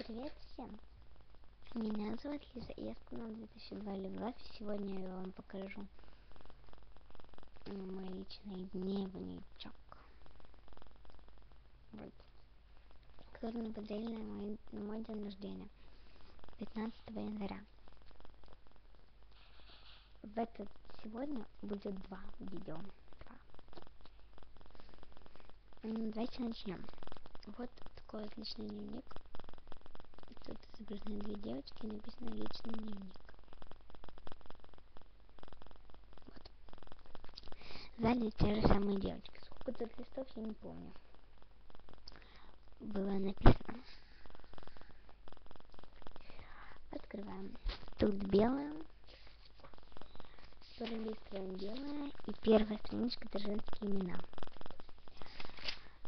Привет всем! Меня зовут Лиза, и я с канала 2002 Левлав, и сегодня я вам покажу мой личный дневничок. Вот. Который мне подарили на мой день рождения, 15 января. Сегодня будет два видео. Давайте начнем. Вот такой вот личный дневник. Тут изображены две девочки и написано «Личный дневник». Вот. Сзади те же самые девочки. Сколько тут листов, я не помню. Было написано. Открываем. Тут белое. Пролистываем белое. И первая страничка — это женские имена.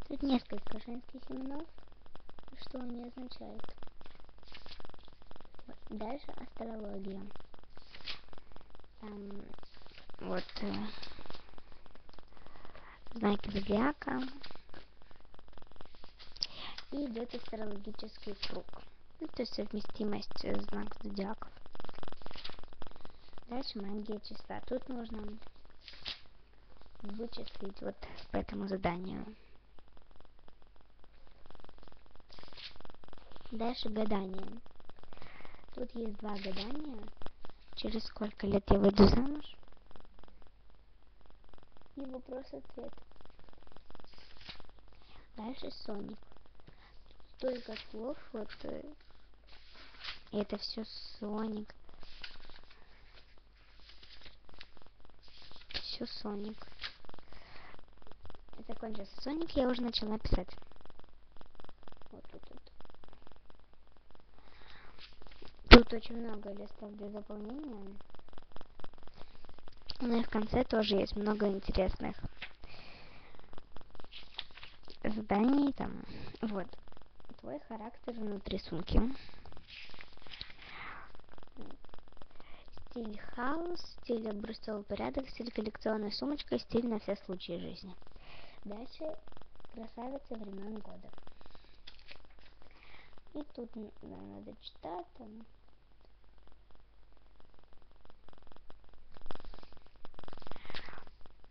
Тут несколько женских имен. Что они означают? Вот. Дальше астрология. Там вот знаки зодиака. И идет астрологический круг. Ну, то есть совместимость знаков зодиаков. Дальше магия числа. Тут нужно вычислить вот по этому заданию. Дальше гадание. Тут есть два гадания. Через сколько лет я выйду замуж? И вопрос-ответ. Дальше Соник. Только слов вот. Это все Соник. Все Соник. Закончился Соник, я уже начала писать. Вот тут. Тут очень много листов для заполнения. Ну и в конце тоже есть много интересных заданий там. Вот. Твой характер внутри сумки. Стиль хаос, стиль образцовый порядок, стиль коллекционная сумочка, стиль на все случаи жизни. Дальше красавица времен года. И тут надо читать там.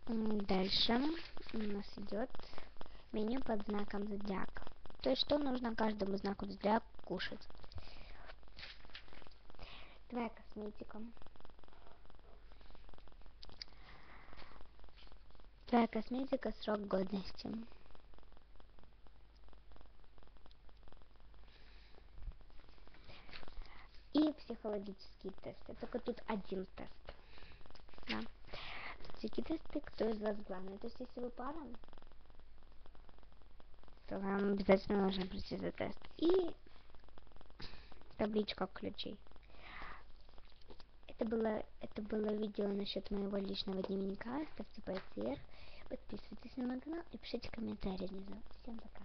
Дальше у нас идет меню под знаком зодиака. То есть, что нужно каждому знаку зодиака кушать. Твоя косметика. Твоя косметика, срок годности. И психологические тесты. Только тут один тест. Да. Такие тесты, кто из вас главный. То есть, если вы пара, то вам обязательно нужно пройти за тест. И табличка ключей. Это было видео насчет моего личного дневника. Ставьте пальцы вверх, подписывайтесь на мой канал и пишите комментарии внизу. Всем пока.